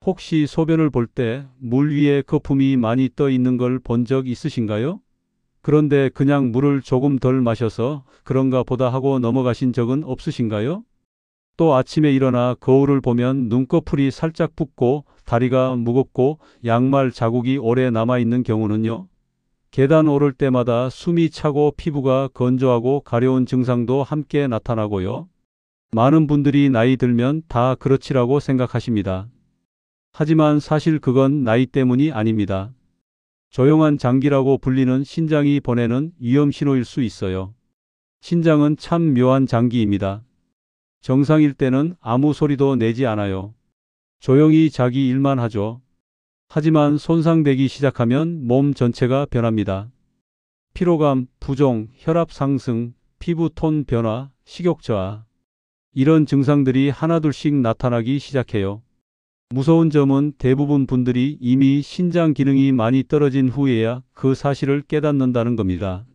혹시 소변을 볼 때 물 위에 거품이 많이 떠 있는 걸 본 적 있으신가요? 그런데 그냥 물을 조금 덜 마셔서 그런가 보다 하고 넘어가신 적은 없으신가요? 또 아침에 일어나 거울을 보면 눈꺼풀이 살짝 붓고 다리가 무겁고 양말 자국이 오래 남아있는 경우는요. 계단 오를 때마다 숨이 차고 피부가 건조하고 가려운 증상도 함께 나타나고요. 많은 분들이 나이 들면 다 그렇지라고 생각하십니다. 하지만 사실 그건 나이 때문이 아닙니다. 조용한 장기라고 불리는 신장이 보내는 위험 신호일 수 있어요. 신장은 참 묘한 장기입니다. 정상일 때는 아무 소리도 내지 않아요. 조용히 자기 일만 하죠. 하지만 손상되기 시작하면 몸 전체가 변합니다. 피로감, 부종, 혈압 상승, 피부 톤 변화, 식욕 저하. 이런 증상들이 하나둘씩 나타나기 시작해요. 무서운 점은 대부분 분들이 이미 신장 기능이 많이 떨어진 후에야 그 사실을 깨닫는다는 겁니다.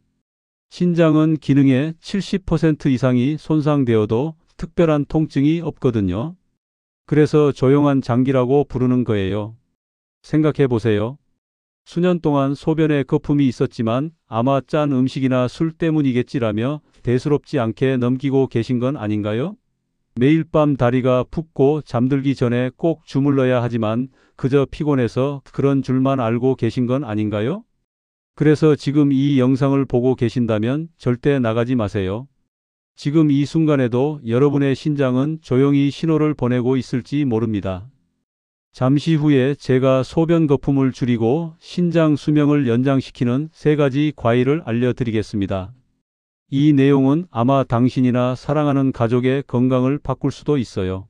신장은 기능의 70% 이상이 손상되어도 특별한 통증이 없거든요. 그래서 조용한 장기라고 부르는 거예요. 생각해 보세요. 수년 동안 소변에 거품이 있었지만 아마 짠 음식이나 술 때문이겠지라며 대수롭지 않게 넘기고 계신 건 아닌가요? 매일 밤 다리가 붓고 잠들기 전에 꼭 주물러야 하지만 그저 피곤해서 그런 줄만 알고 계신 건 아닌가요? 그래서 지금 이 영상을 보고 계신다면 절대 나가지 마세요. 지금 이 순간에도 여러분의 신장은 조용히 신호를 보내고 있을지 모릅니다. 잠시 후에 제가 소변 거품을 줄이고 신장 수명을 연장시키는 3가지 과일을 알려드리겠습니다. 이 내용은 아마 당신이나 사랑하는 가족의 건강을 바꿀 수도 있어요.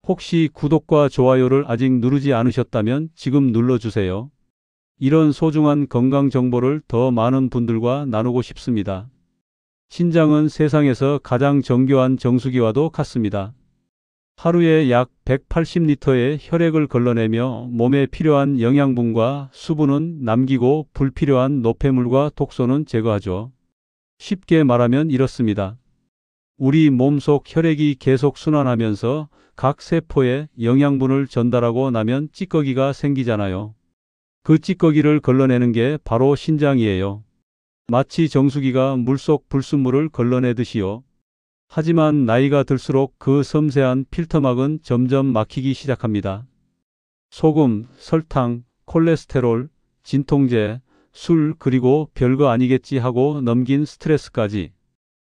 혹시 구독과 좋아요를 아직 누르지 않으셨다면 지금 눌러주세요. 이런 소중한 건강 정보를 더 많은 분들과 나누고 싶습니다. 신장은 세상에서 가장 정교한 정수기와도 같습니다. 하루에 약 180리터의 혈액을 걸러내며 몸에 필요한 영양분과 수분은 남기고 불필요한 노폐물과 독소는 제거하죠. 쉽게 말하면 이렇습니다. 우리 몸속 혈액이 계속 순환하면서 각 세포에 영양분을 전달하고 나면 찌꺼기가 생기잖아요. 그 찌꺼기를 걸러내는 게 바로 신장이에요. 마치 정수기가 물속 불순물을 걸러내듯이요. 하지만 나이가 들수록 그 섬세한 필터막은 점점 막히기 시작합니다. 소금, 설탕, 콜레스테롤, 진통제, 술 그리고 별거 아니겠지 하고 넘긴 스트레스까지.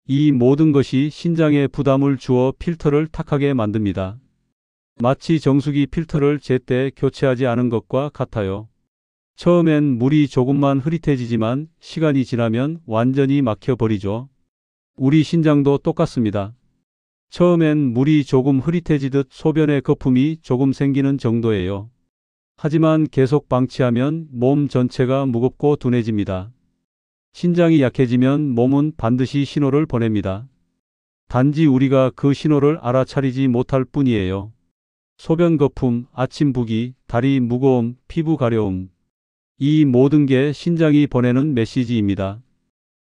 이 모든 것이 신장에 부담을 주어 필터를 탁하게 만듭니다. 마치 정수기 필터를 제때 교체하지 않은 것과 같아요. 처음엔 물이 조금만 흐릿해지지만 시간이 지나면 완전히 막혀버리죠. 우리 신장도 똑같습니다. 처음엔 물이 조금 흐릿해지듯 소변에 거품이 조금 생기는 정도예요. 하지만 계속 방치하면 몸 전체가 무겁고 둔해집니다. 신장이 약해지면 몸은 반드시 신호를 보냅니다. 단지 우리가 그 신호를 알아차리지 못할 뿐이에요. 소변 거품, 아침 부기, 다리 무거움, 피부 가려움. 이 모든 게 신장이 보내는 메시지입니다.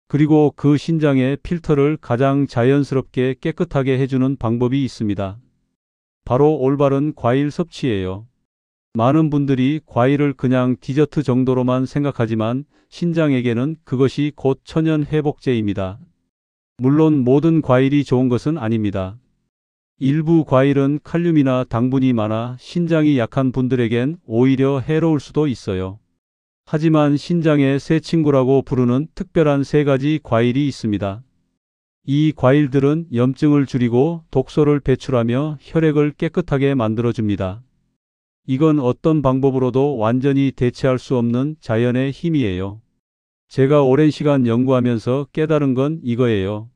그리고 그 신장의 필터를 가장 자연스럽게 깨끗하게 해주는 방법이 있습니다. 바로 올바른 과일 섭취예요. 많은 분들이 과일을 그냥 디저트 정도로만 생각하지만 신장에게는 그것이 곧 천연 회복제입니다. 물론 모든 과일이 좋은 것은 아닙니다. 일부 과일은 칼륨이나 당분이 많아 신장이 약한 분들에겐 오히려 해로울 수도 있어요. 하지만 신장의 새 친구라고 부르는 특별한 3가지 과일이 있습니다. 이 과일들은 염증을 줄이고 독소를 배출하며 혈액을 깨끗하게 만들어줍니다. 이건 어떤 방법으로도 완전히 대체할 수 없는 자연의 힘이에요. 제가 오랜 시간 연구하면서 깨달은 건 이거예요.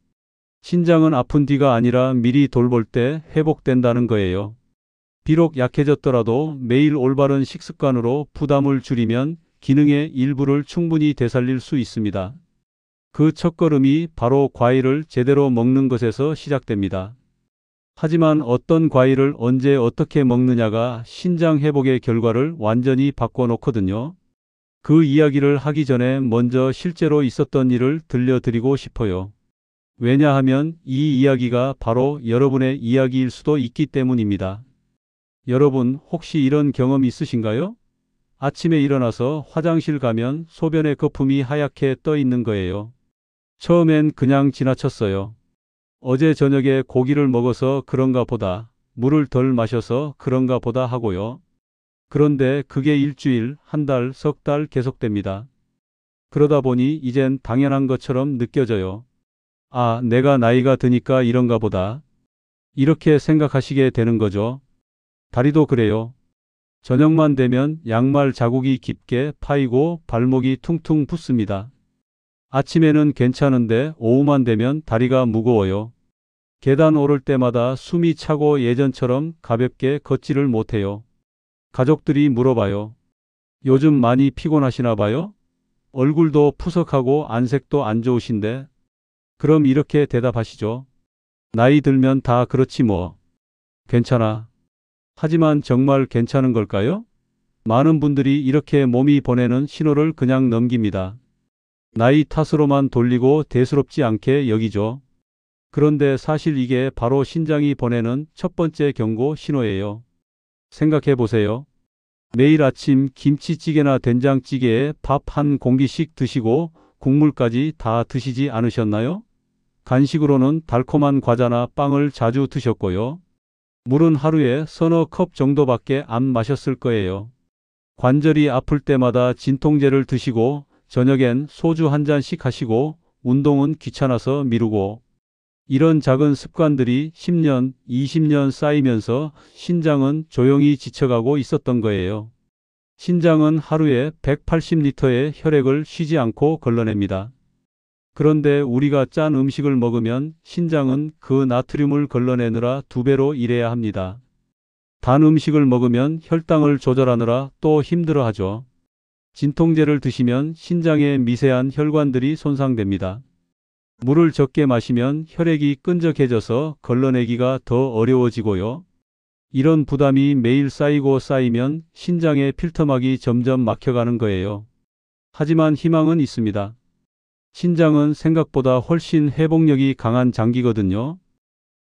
신장은 아픈 뒤가 아니라 미리 돌볼 때 회복된다는 거예요. 비록 약해졌더라도 매일 올바른 식습관으로 부담을 줄이면 기능의 일부를 충분히 되살릴 수 있습니다. 그 첫걸음이 바로 과일을 제대로 먹는 것에서 시작됩니다. 하지만 어떤 과일을 언제 어떻게 먹느냐가 신장 회복의 결과를 완전히 바꿔놓거든요. 그 이야기를 하기 전에 먼저 실제로 있었던 일을 들려드리고 싶어요. 왜냐하면 이 이야기가 바로 여러분의 이야기일 수도 있기 때문입니다. 여러분, 혹시 이런 경험 있으신가요? 아침에 일어나서 화장실 가면 소변의 거품이 하얗게 떠 있는 거예요. 처음엔 그냥 지나쳤어요. 어제 저녁에 고기를 먹어서 그런가 보다, 물을 덜 마셔서 그런가 보다 하고요. 그런데 그게 일주일, 한 달, 석 달 계속됩니다. 그러다 보니 이젠 당연한 것처럼 느껴져요. 아, 내가 나이가 드니까 이런가 보다. 이렇게 생각하시게 되는 거죠. 다리도 그래요. 저녁만 되면 양말 자국이 깊게 파이고 발목이 퉁퉁 붓습니다. 아침에는 괜찮은데 오후만 되면 다리가 무거워요. 계단 오를 때마다 숨이 차고 예전처럼 가볍게 걷지를 못해요. 가족들이 물어봐요. 요즘 많이 피곤하시나 봐요? 얼굴도 푸석하고 안색도 안 좋으신데? 그럼 이렇게 대답하시죠. 나이 들면 다 그렇지 뭐. 괜찮아. 하지만 정말 괜찮은 걸까요? 많은 분들이 이렇게 몸이 보내는 신호를 그냥 넘깁니다. 나이 탓으로만 돌리고 대수롭지 않게 여기죠. 그런데 사실 이게 바로 신장이 보내는 첫 번째 경고 신호예요. 생각해 보세요. 매일 아침 김치찌개나 된장찌개에 밥 한 공기씩 드시고 국물까지 다 드시지 않으셨나요? 간식으로는 달콤한 과자나 빵을 자주 드셨고요. 물은 하루에 서너 컵 정도밖에 안 마셨을 거예요. 관절이 아플 때마다 진통제를 드시고 저녁엔 소주 한 잔씩 하시고 운동은 귀찮아서 미루고 이런 작은 습관들이 10년, 20년 쌓이면서 신장은 조용히 지쳐가고 있었던 거예요. 신장은 하루에 180리터의 혈액을 쉬지 않고 걸러냅니다. 그런데 우리가 짠 음식을 먹으면 신장은 그 나트륨을 걸러내느라 2배로 일해야 합니다. 단 음식을 먹으면 혈당을 조절하느라 또 힘들어하죠. 진통제를 드시면 신장의 미세한 혈관들이 손상됩니다. 물을 적게 마시면 혈액이 끈적해져서 걸러내기가 더 어려워지고요. 이런 부담이 매일 쌓이고 쌓이면 신장의 필터막이 점점 막혀가는 거예요. 하지만 희망은 있습니다. 신장은 생각보다 훨씬 회복력이 강한 장기거든요.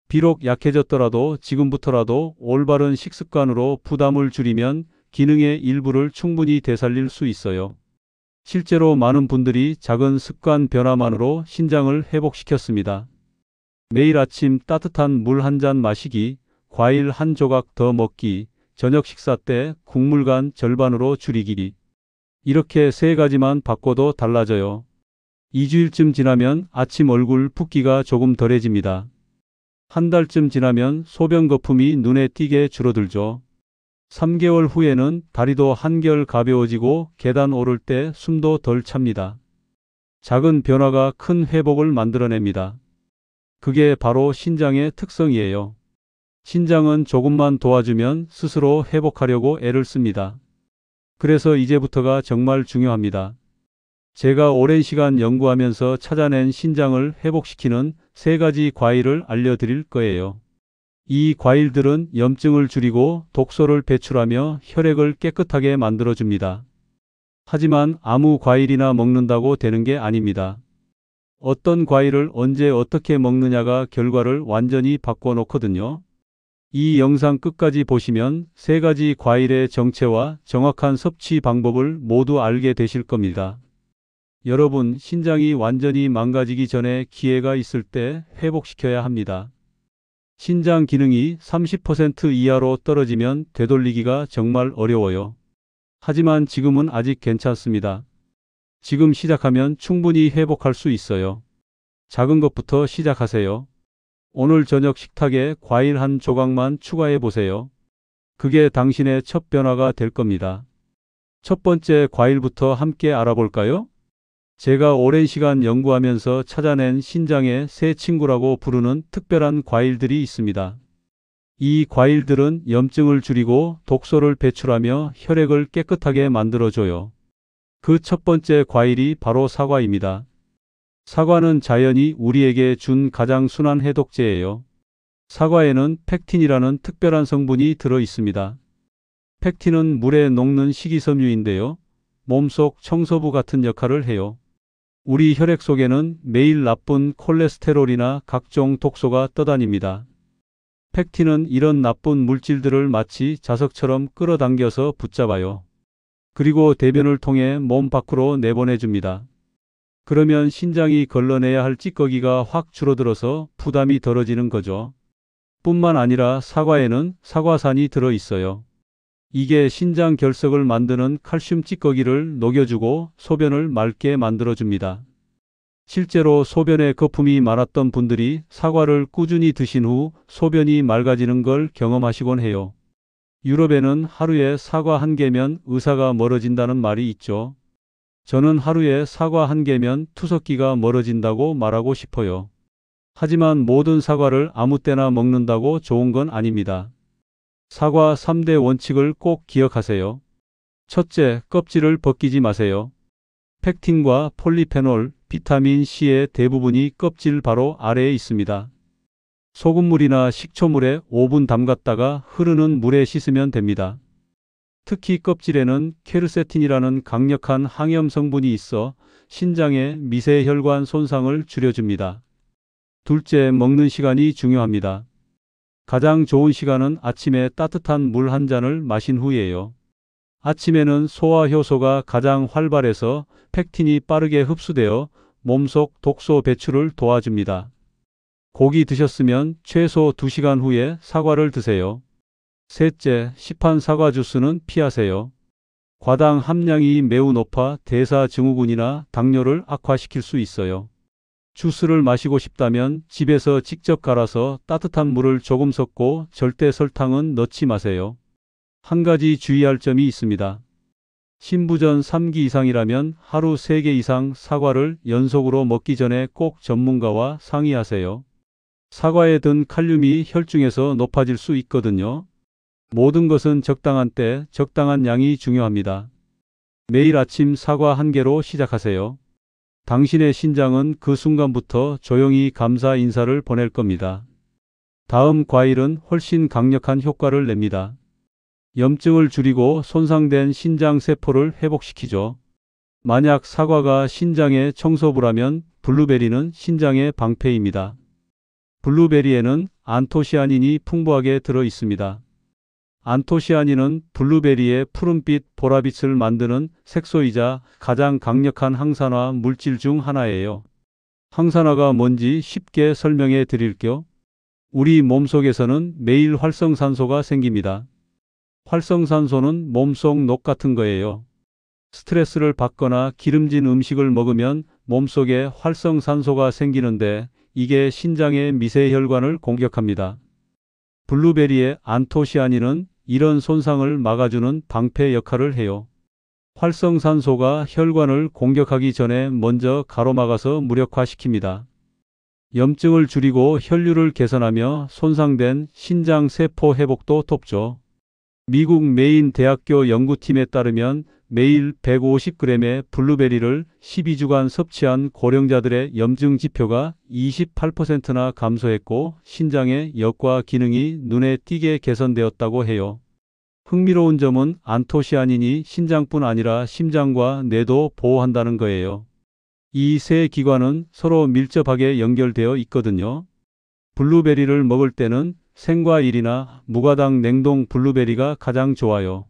비록 약해졌더라도 지금부터라도 올바른 식습관으로 부담을 줄이면 기능의 일부를 충분히 되살릴 수 있어요. 실제로 많은 분들이 작은 습관 변화만으로 신장을 회복시켰습니다. 매일 아침 따뜻한 물 한 잔 마시기, 과일 한 조각 더 먹기, 저녁 식사 때 국물간 절반으로 줄이기. 이렇게 3가지만 바꿔도 달라져요. 2주일쯤 지나면 아침 얼굴 붓기가 조금 덜해집니다. 한 달쯤 지나면 소변 거품이 눈에 띄게 줄어들죠. 3개월 후에는 다리도 한결 가벼워지고 계단 오를 때 숨도 덜 찹니다. 작은 변화가 큰 회복을 만들어냅니다. 그게 바로 신장의 특성이에요. 신장은 조금만 도와주면 스스로 회복하려고 애를 씁니다. 그래서 이제부터가 정말 중요합니다. 제가 오랜 시간 연구하면서 찾아낸 신장을 회복시키는 3가지 과일을 알려드릴 거예요. 이 과일들은 염증을 줄이고 독소를 배출하며 혈액을 깨끗하게 만들어줍니다. 하지만 아무 과일이나 먹는다고 되는 게 아닙니다. 어떤 과일을 언제 어떻게 먹느냐가 결과를 완전히 바꿔놓거든요. 이 영상 끝까지 보시면 3가지 과일의 정체와 정확한 섭취 방법을 모두 알게 되실 겁니다. 여러분, 신장이 완전히 망가지기 전에 기회가 있을 때 회복시켜야 합니다. 신장 기능이 30% 이하로 떨어지면 되돌리기가 정말 어려워요. 하지만 지금은 아직 괜찮습니다. 지금 시작하면 충분히 회복할 수 있어요. 작은 것부터 시작하세요. 오늘 저녁 식탁에 과일 한 조각만 추가해 보세요. 그게 당신의 첫 변화가 될 겁니다. 첫 번째 과일부터 함께 알아볼까요? 제가 오랜 시간 연구하면서 찾아낸 신장의 새 친구라고 부르는 특별한 과일들이 있습니다. 이 과일들은 염증을 줄이고 독소를 배출하며 혈액을 깨끗하게 만들어줘요. 그 첫 번째 과일이 바로 사과입니다. 사과는 자연이 우리에게 준 가장 순한 해독제예요. 사과에는 펙틴이라는 특별한 성분이 들어 있습니다. 펙틴은 물에 녹는 식이섬유인데요. 몸속 청소부 같은 역할을 해요. 우리 혈액 속에는 매일 나쁜 콜레스테롤이나 각종 독소가 떠다닙니다. 팩틴은 이런 나쁜 물질들을 마치 자석처럼 끌어당겨서 붙잡아요. 그리고 대변을 통해 몸 밖으로 내보내줍니다. 그러면 신장이 걸러내야 할 찌꺼기가 확 줄어들어서 부담이 덜어지는 거죠. 뿐만 아니라 사과에는 사과산이 들어 있어요. 이게 신장 결석을 만드는 칼슘 찌꺼기를 녹여주고 소변을 맑게 만들어줍니다. 실제로 소변에 거품이 많았던 분들이 사과를 꾸준히 드신 후 소변이 맑아지는 걸 경험하시곤 해요. 유럽에는 하루에 사과 한 개면 의사가 멀어진다는 말이 있죠. 저는 하루에 사과 한 개면 투석기가 멀어진다고 말하고 싶어요. 하지만 모든 사과를 아무 때나 먹는다고 좋은 건 아닙니다. 사과 3대 원칙을 꼭 기억하세요. 첫째, 껍질을 벗기지 마세요. 팩틴과 폴리페놀, 비타민 C의 대부분이 껍질 바로 아래에 있습니다. 소금물이나 식초물에 5분 담갔다가 흐르는 물에 씻으면 됩니다. 특히 껍질에는 퀘르세틴이라는 강력한 항염 성분이 있어 신장의 미세혈관 손상을 줄여줍니다. 둘째, 먹는 시간이 중요합니다. 가장 좋은 시간은 아침에 따뜻한 물 한 잔을 마신 후예요. 아침에는 소화 효소가 가장 활발해서 팩틴이 빠르게 흡수되어 몸속 독소 배출을 도와줍니다. 고기 드셨으면 최소 2시간 후에 사과를 드세요. 셋째, 시판 사과 주스는 피하세요. 과당 함량이 매우 높아 대사증후군이나 당뇨를 악화시킬 수 있어요. 주스를 마시고 싶다면 집에서 직접 갈아서 따뜻한 물을 조금 섞고 절대 설탕은 넣지 마세요. 한 가지 주의할 점이 있습니다. 신부전 3기 이상이라면 하루 3개 이상 사과를 연속으로 먹기 전에 꼭 전문가와 상의하세요. 사과에 든 칼륨이 혈중에서 높아질 수 있거든요. 모든 것은 적당한 때, 적당한 양이 중요합니다. 매일 아침 사과 한 개로 시작하세요. 당신의 신장은 그 순간부터 조용히 감사 인사를 보낼 겁니다. 다음 과일은 훨씬 강력한 효과를 냅니다. 염증을 줄이고 손상된 신장 세포를 회복시키죠. 만약 사과가 신장의 청소부라면 블루베리는 신장의 방패입니다. 블루베리에는 안토시아닌이 풍부하게 들어 있습니다. 안토시아닌은 블루베리의 푸른빛 보라빛을 만드는 색소이자 가장 강력한 항산화 물질 중 하나예요. 항산화가 뭔지 쉽게 설명해 드릴게요. 우리 몸속에서는 매일 활성산소가 생깁니다. 활성산소는 몸속 녹 같은 거예요. 스트레스를 받거나 기름진 음식을 먹으면 몸속에 활성산소가 생기는데 이게 신장의 미세혈관을 공격합니다. 블루베리의 안토시아닌은 이런 손상을 막아주는 방패 역할을 해요. 활성산소가 혈관을 공격하기 전에 먼저 가로막아서 무력화시킵니다. 염증을 줄이고 혈류를 개선하며 손상된 신장 세포 회복도 돕죠. 미국 메인 대학교 연구팀에 따르면 매일 150g의 블루베리를 12주간 섭취한 고령자들의 염증 지표가 28%나 감소했고 신장의 역과 기능이 눈에 띄게 개선되었다고 해요. 흥미로운 점은 안토시아닌이 신장뿐 아니라 심장과 뇌도 보호한다는 거예요. 이 세 기관은 서로 밀접하게 연결되어 있거든요. 블루베리를 먹을 때는 생과일이나 무가당 냉동 블루베리가 가장 좋아요.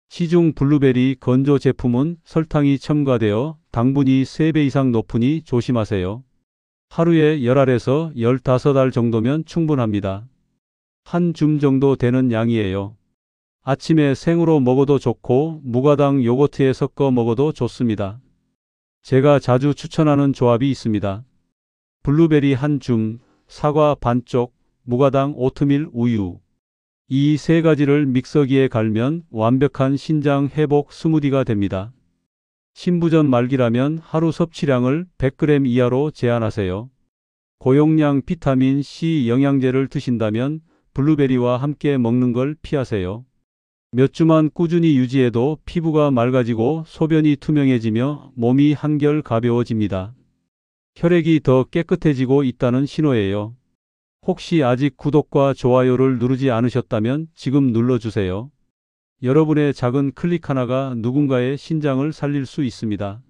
시중 블루베리 건조 제품은 설탕이 첨가되어 당분이 3배 이상 높으니 조심하세요. 하루에 10알에서 15알 정도면 충분합니다. 한 줌 정도 되는 양이에요. 아침에 생으로 먹어도 좋고 무가당 요거트에 섞어 먹어도 좋습니다. 제가 자주 추천하는 조합이 있습니다. 블루베리 한 줌, 사과 반쪽, 무가당 오트밀 우유. 이 세 가지를 믹서기에 갈면 완벽한 신장 회복 스무디가 됩니다. 신부전 말기라면 하루 섭취량을 100g 이하로 제한하세요. 고용량 비타민 C 영양제를 드신다면 블루베리와 함께 먹는 걸 피하세요. 몇 주만 꾸준히 유지해도 피부가 맑아지고 소변이 투명해지며 몸이 한결 가벼워집니다. 혈액이 더 깨끗해지고 있다는 신호예요. 혹시 아직 구독과 좋아요를 누르지 않으셨다면 지금 눌러주세요. 여러분의 작은 클릭 하나가 누군가의 신장을 살릴 수 있습니다.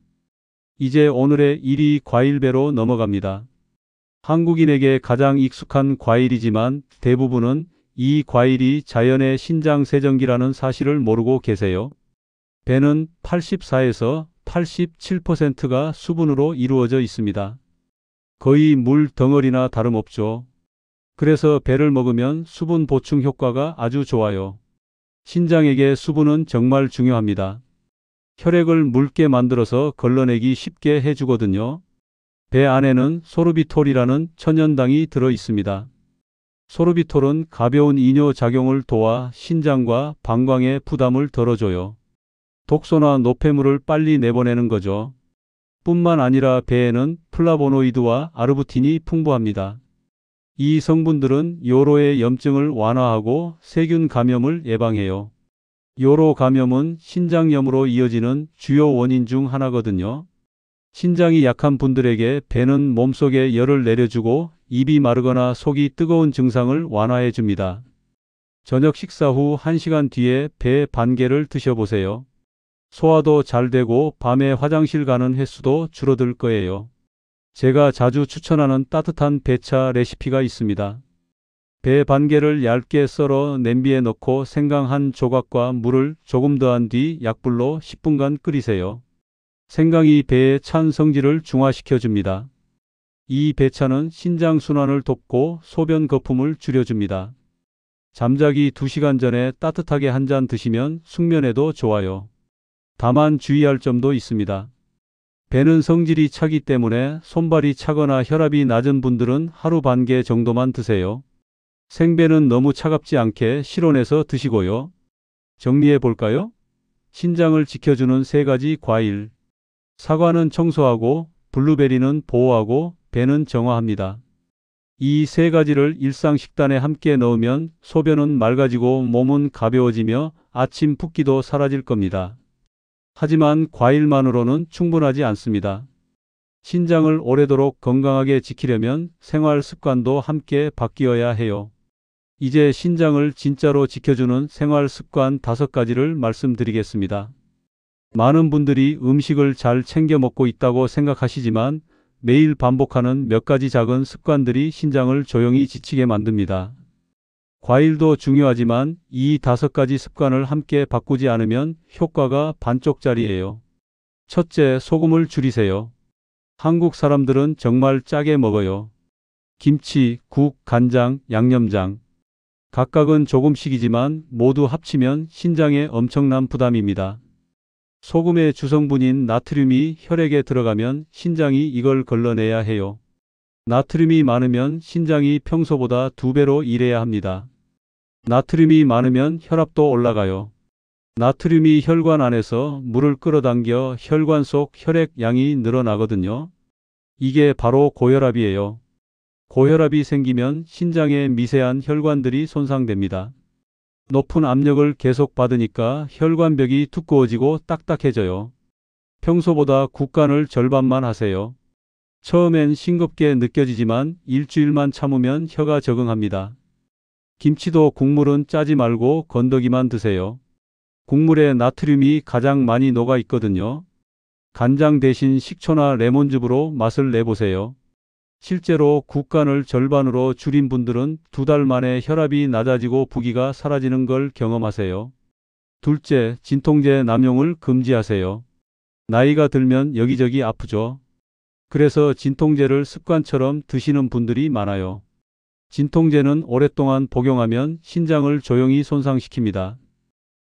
이제 오늘의 1위 과일배로 넘어갑니다. 한국인에게 가장 익숙한 과일이지만 대부분은 이 과일이 자연의 신장 세정기라는 사실을 모르고 계세요. 배는 84에서 87%가 수분으로 이루어져 있습니다. 거의 물 덩어리나 다름없죠. 그래서 배를 먹으면 수분 보충 효과가 아주 좋아요. 신장에게 수분은 정말 중요합니다. 혈액을 묽게 만들어서 걸러내기 쉽게 해주거든요. 배 안에는 소르비톨이라는 천연당이 들어 있습니다. 소르비톨은 가벼운 이뇨 작용을 도와 신장과 방광의 부담을 덜어줘요. 독소나 노폐물을 빨리 내보내는 거죠. 뿐만 아니라 배에는 플라보노이드와 아르부틴이 풍부합니다. 이 성분들은 요로의 염증을 완화하고 세균 감염을 예방해요. 요로 감염은 신장염으로 이어지는 주요 원인 중 하나거든요. 신장이 약한 분들에게 배는 몸속에 열을 내려주고 입이 마르거나 속이 뜨거운 증상을 완화해 줍니다. 저녁 식사 후 1시간 뒤에 배 반개를 드셔보세요. 소화도 잘 되고 밤에 화장실 가는 횟수도 줄어들 거예요. 제가 자주 추천하는 따뜻한 배차 레시피가 있습니다. 배 반개를 얇게 썰어 냄비에 넣고 생강 한 조각과 물을 조금 더한 뒤 약불로 10분간 끓이세요. 생강이 배의 찬 성질을 중화시켜 줍니다. 이 배차는 신장 순환을 돕고 소변 거품을 줄여줍니다. 잠자기 2시간 전에 따뜻하게 한 잔 드시면 숙면에도 좋아요. 다만 주의할 점도 있습니다. 배는 성질이 차기 때문에 손발이 차거나 혈압이 낮은 분들은 하루 반개 정도만 드세요. 생배는 너무 차갑지 않게 실온에서 드시고요. 정리해 볼까요? 신장을 지켜주는 3가지 과일. 사과는 청소하고, 블루베리는 보호하고, 배는 정화합니다. 이 3가지를 일상 식단에 함께 넣으면 소변은 맑아지고 몸은 가벼워지며 아침 붓기도 사라질 겁니다. 하지만 과일만으로는 충분하지 않습니다. 신장을 오래도록 건강하게 지키려면 생활 습관도 함께 바뀌어야 해요. 이제 신장을 진짜로 지켜주는 생활 습관 5가지를 말씀드리겠습니다. 많은 분들이 음식을 잘 챙겨 먹고 있다고 생각하시지만 매일 반복하는 몇 가지 작은 습관들이 신장을 조용히 지치게 만듭니다. 과일도 중요하지만 이 5가지 습관을 함께 바꾸지 않으면 효과가 반쪽짜리예요. 첫째, 소금을 줄이세요. 한국 사람들은 정말 짜게 먹어요. 김치, 국, 간장, 양념장. 각각은 조금씩이지만 모두 합치면 신장에 엄청난 부담입니다. 소금의 주성분인 나트륨이 혈액에 들어가면 신장이 이걸 걸러내야 해요. 나트륨이 많으면 신장이 평소보다 2배로 일해야 합니다. 나트륨이 많으면 혈압도 올라가요. 나트륨이 혈관 안에서 물을 끌어당겨 혈관 속 혈액 양이 늘어나거든요. 이게 바로 고혈압이에요. 고혈압이 생기면 신장의 미세한 혈관들이 손상됩니다. 높은 압력을 계속 받으니까 혈관벽이 두꺼워지고 딱딱해져요. 평소보다 국간을 절반만 하세요. 처음엔 싱겁게 느껴지지만 일주일만 참으면 혀가 적응합니다. 김치도 국물은 짜지 말고 건더기만 드세요. 국물에 나트륨이 가장 많이 녹아 있거든요. 간장 대신 식초나 레몬즙으로 맛을 내보세요. 실제로 국간을 절반으로 줄인 분들은 2달 만에 혈압이 낮아지고 부기가 사라지는 걸 경험하세요. 둘째, 진통제 남용을 금지하세요. 나이가 들면 여기저기 아프죠. 그래서 진통제를 습관처럼 드시는 분들이 많아요. 진통제는 오랫동안 복용하면 신장을 조용히 손상시킵니다.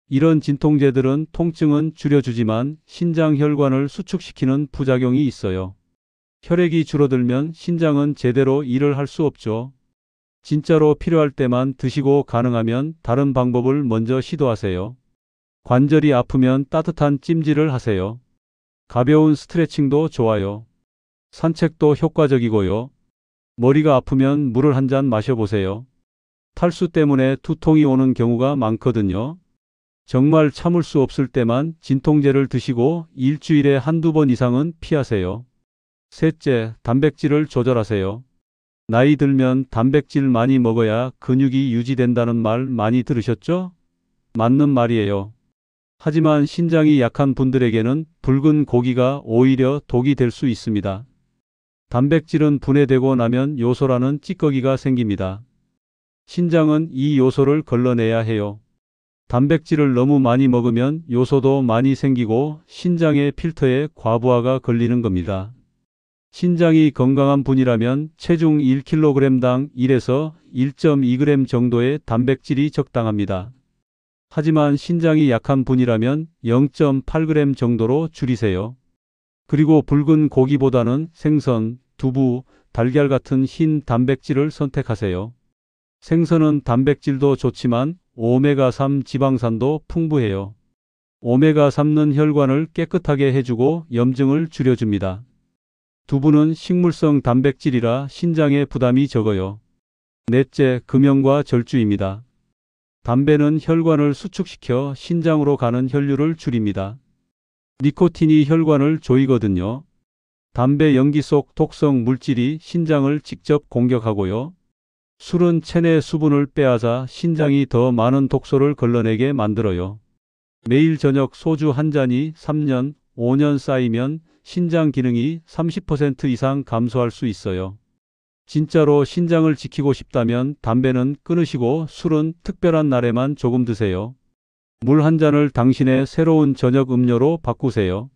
이런 진통제들은 통증은 줄여주지만 신장 혈관을 수축시키는 부작용이 있어요. 혈액이 줄어들면 신장은 제대로 일을 할 수 없죠. 진짜로 필요할 때만 드시고 가능하면 다른 방법을 먼저 시도하세요. 관절이 아프면 따뜻한 찜질을 하세요. 가벼운 스트레칭도 좋아요. 산책도 효과적이고요. 머리가 아프면 물을 한 잔 마셔보세요. 탈수 때문에 두통이 오는 경우가 많거든요. 정말 참을 수 없을 때만 진통제를 드시고 일주일에 1~2번 이상은 피하세요. 셋째, 단백질을 조절하세요. 나이 들면 단백질 많이 먹어야 근육이 유지된다는 말 많이 들으셨죠? 맞는 말이에요. 하지만 신장이 약한 분들에게는 붉은 고기가 오히려 독이 될 수 있습니다. 단백질은 분해되고 나면 요소라는 찌꺼기가 생깁니다. 신장은 이 요소를 걸러내야 해요. 단백질을 너무 많이 먹으면 요소도 많이 생기고 신장의 필터에 과부하가 걸리는 겁니다. 신장이 건강한 분이라면 체중 1kg당 1에서 1.2g 정도의 단백질이 적당합니다. 하지만 신장이 약한 분이라면 0.8g 정도로 줄이세요. 그리고 붉은 고기보다는 생선, 두부, 달걀 같은 흰 단백질을 선택하세요. 생선은 단백질도 좋지만 오메가3 지방산도 풍부해요. 오메가3는 혈관을 깨끗하게 해주고 염증을 줄여줍니다. 두부는 식물성 단백질이라 신장에 부담이 적어요. 넷째, 금연과 절주입니다. 담배는 혈관을 수축시켜 신장으로 가는 혈류를 줄입니다. 니코틴이 혈관을 조이거든요. 담배 연기 속 독성 물질이 신장을 직접 공격하고요. 술은 체내 수분을 빼앗아 신장이 더 많은 독소를 걸러내게 만들어요. 매일 저녁 소주 한 잔이 3년, 5년 쌓이면 신장 기능이 30% 이상 감소할 수 있어요. 진짜로 신장을 지키고 싶다면 담배는 끊으시고 술은 특별한 날에만 조금 드세요. 물 한 잔을 당신의 새로운 저녁 음료로 바꾸세요.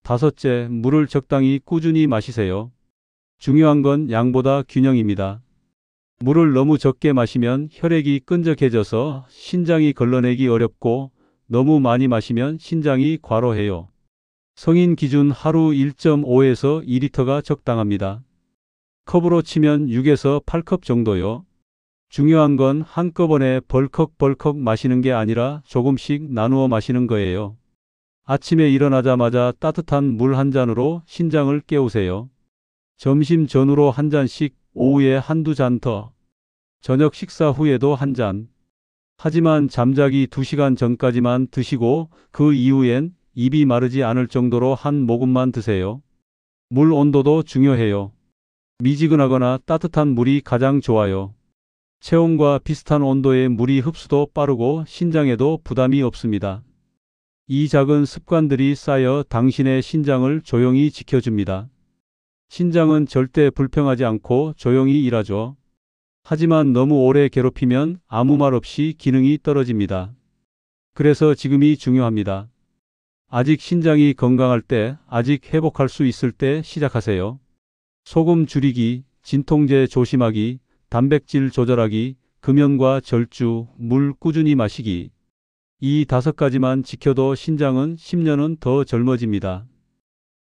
다섯째, 물을 적당히 꾸준히 마시세요. 중요한 건 양보다 균형입니다. 물을 너무 적게 마시면 혈액이 끈적해져서 신장이 걸러내기 어렵고 너무 많이 마시면 신장이 과로해요. 성인 기준 하루 1.5에서 2리터가 적당합니다. 컵으로 치면 6에서 8컵 정도요. 중요한 건 한꺼번에 벌컥벌컥 마시는 게 아니라 조금씩 나누어 마시는 거예요. 아침에 일어나자마자 따뜻한 물 한 잔으로 신장을 깨우세요. 점심 전후로 한 잔씩, 오후에 한두 잔 더. 저녁 식사 후에도 한 잔. 하지만 잠자기 2시간 전까지만 드시고 그 이후엔 입이 마르지 않을 정도로 한 모금만 드세요. 물 온도도 중요해요. 미지근하거나 따뜻한 물이 가장 좋아요. 체온과 비슷한 온도의 물이 흡수도 빠르고 신장에도 부담이 없습니다. 이 작은 습관들이 쌓여 당신의 신장을 조용히 지켜줍니다. 신장은 절대 불평하지 않고 조용히 일하죠. 하지만 너무 오래 괴롭히면 아무 말 없이 기능이 떨어집니다. 그래서 지금이 중요합니다. 아직 신장이 건강할 때, 아직 회복할 수 있을 때 시작하세요. 소금 줄이기, 진통제 조심하기, 단백질 조절하기, 금연과 절주, 물 꾸준히 마시기. 이 5가지만 지켜도 신장은 10년은 더 젊어집니다.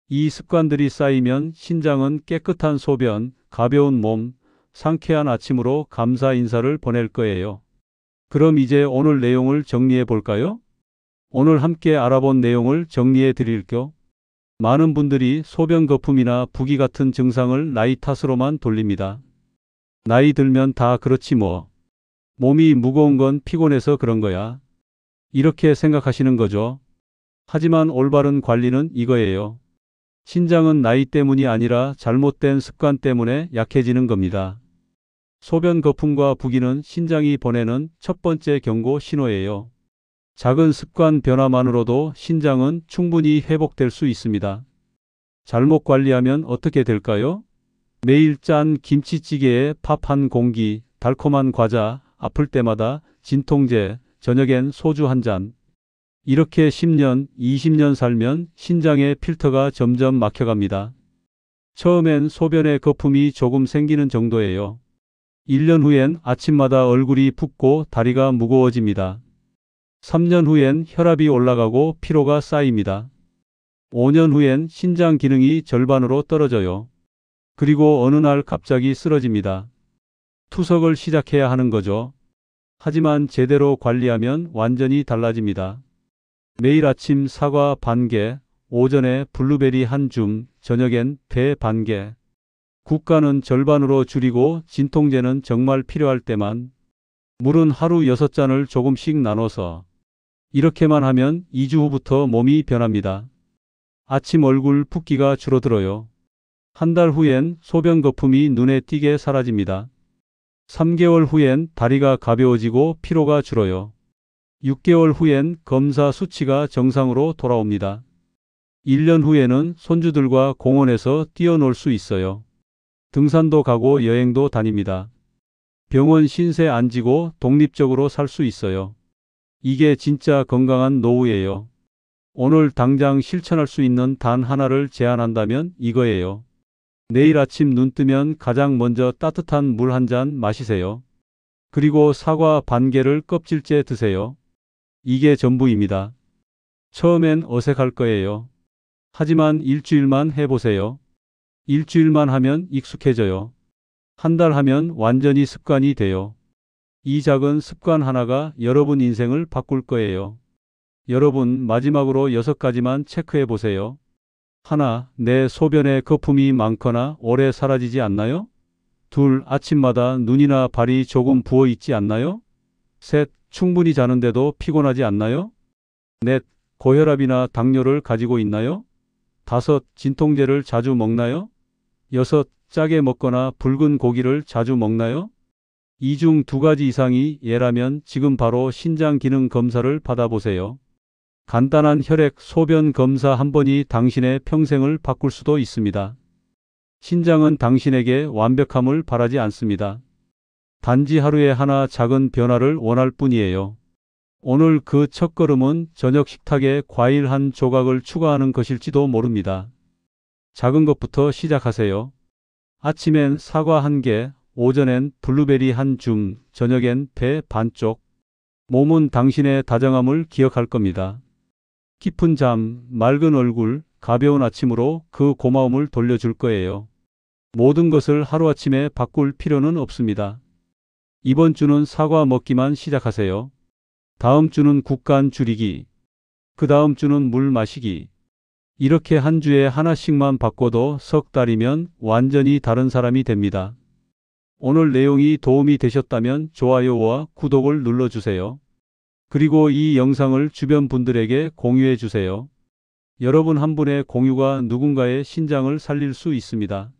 이 습관들이 쌓이면 신장은 깨끗한 소변, 가벼운 몸, 상쾌한 아침으로 감사 인사를 보낼 거예요. 그럼 이제 오늘 내용을 정리해 볼까요? 오늘 함께 알아본 내용을 정리해 드릴게요. 많은 분들이 소변 거품이나 부기 같은 증상을 나이 탓으로만 돌립니다. 나이 들면 다 그렇지 뭐. 몸이 무거운 건 피곤해서 그런 거야. 이렇게 생각하시는 거죠. 하지만 올바른 관리는 이거예요. 신장은 나이 때문이 아니라 잘못된 습관 때문에 약해지는 겁니다. 소변 거품과 부기는 신장이 보내는 첫 번째 경고 신호예요. 작은 습관 변화만으로도 신장은 충분히 회복될 수 있습니다. 잘못 관리하면 어떻게 될까요? 매일 짠 김치찌개에 밥 한 공기, 달콤한 과자, 아플 때마다 진통제, 저녁엔 소주 한 잔. 이렇게 10년, 20년 살면 신장의 필터가 점점 막혀갑니다. 처음엔 소변에 거품이 조금 생기는 정도예요. 1년 후엔 아침마다 얼굴이 붓고 다리가 무거워집니다. 3년 후엔 혈압이 올라가고 피로가 쌓입니다. 5년 후엔 신장 기능이 절반으로 떨어져요. 그리고 어느 날 갑자기 쓰러집니다. 투석을 시작해야 하는 거죠. 하지만 제대로 관리하면 완전히 달라집니다. 매일 아침 사과 반 개, 오전에 블루베리 한 줌, 저녁엔 배 반 개. 국간은 절반으로 줄이고 진통제는 정말 필요할 때만. 물은 하루 6잔을 조금씩 나눠서. 이렇게만 하면 2주 후부터 몸이 변합니다. 아침 얼굴 붓기가 줄어들어요. 한 달 후엔 소변 거품이 눈에 띄게 사라집니다. 3개월 후엔 다리가 가벼워지고 피로가 줄어요. 6개월 후엔 검사 수치가 정상으로 돌아옵니다. 1년 후에는 손주들과 공원에서 뛰어놀 수 있어요. 등산도 가고 여행도 다닙니다. 병원 신세 안 지고 독립적으로 살 수 있어요. 이게 진짜 건강한 노후예요. 오늘 당장 실천할 수 있는 단 하나를 제안한다면 이거예요. 내일 아침 눈 뜨면 가장 먼저 따뜻한 물 한 잔 마시세요. 그리고 사과 반 개를 껍질째 드세요. 이게 전부입니다. 처음엔 어색할 거예요. 하지만 일주일만 해보세요. 일주일만 하면 익숙해져요. 한 달 하면 완전히 습관이 돼요. 이 작은 습관 하나가 여러분 인생을 바꿀 거예요. 여러분, 마지막으로 6가지만 체크해 보세요. 하나, 내 소변에 거품이 많거나 오래 사라지지 않나요? 둘, 아침마다 눈이나 발이 조금 부어 있지 않나요? 셋, 충분히 자는데도 피곤하지 않나요? 넷, 고혈압이나 당뇨를 가지고 있나요? 다섯, 진통제를 자주 먹나요? 여섯, 짜게 먹거나 붉은 고기를 자주 먹나요? 이 중 2가지 이상이 예라면 지금 바로 신장 기능 검사를 받아보세요. 간단한 혈액, 소변 검사 한 번이 당신의 평생을 바꿀 수도 있습니다. 신장은 당신에게 완벽함을 바라지 않습니다. 단지 하루에 하나 작은 변화를 원할 뿐이에요. 오늘 그 첫걸음은 저녁 식탁에 과일 한 조각을 추가하는 것일지도 모릅니다. 작은 것부터 시작하세요. 아침엔 사과 1개, 오전엔 블루베리 한 줌, 저녁엔 배 반쪽. 몸은 당신의 다정함을 기억할 겁니다. 깊은 잠, 맑은 얼굴, 가벼운 아침으로 그 고마움을 돌려줄 거예요. 모든 것을 하루아침에 바꿀 필요는 없습니다. 이번 주는 사과 먹기만 시작하세요. 다음 주는 국간 줄이기. 그 다음 주는 물 마시기. 이렇게 한 주에 하나씩만 바꿔도 석 달이면 완전히 다른 사람이 됩니다. 오늘 내용이 도움이 되셨다면 좋아요와 구독을 눌러주세요. 그리고 이 영상을 주변 분들에게 공유해 주세요. 여러분 한 분의 공유가 누군가의 신장을 살릴 수 있습니다.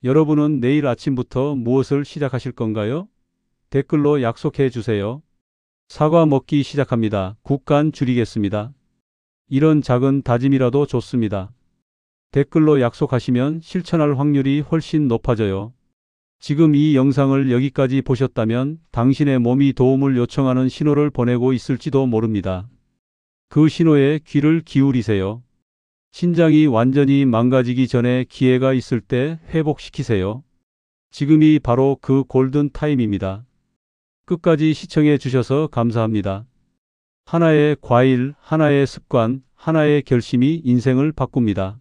여러분은 내일 아침부터 무엇을 시작하실 건가요? 댓글로 약속해 주세요. 사과 먹기 시작합니다. 국간 줄이겠습니다. 이런 작은 다짐이라도 좋습니다. 댓글로 약속하시면 실천할 확률이 훨씬 높아져요. 지금 이 영상을 여기까지 보셨다면 당신의 몸이 도움을 요청하는 신호를 보내고 있을지도 모릅니다. 그 신호에 귀를 기울이세요. 신장이 완전히 망가지기 전에 기회가 있을 때 회복시키세요. 지금이 바로 그 골든 타임입니다. 끝까지 시청해 주셔서 감사합니다. 하나의 과일, 하나의 습관, 하나의 결심이 인생을 바꿉니다.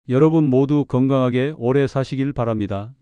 여러분 모두 건강하게 오래 사시길 바랍니다.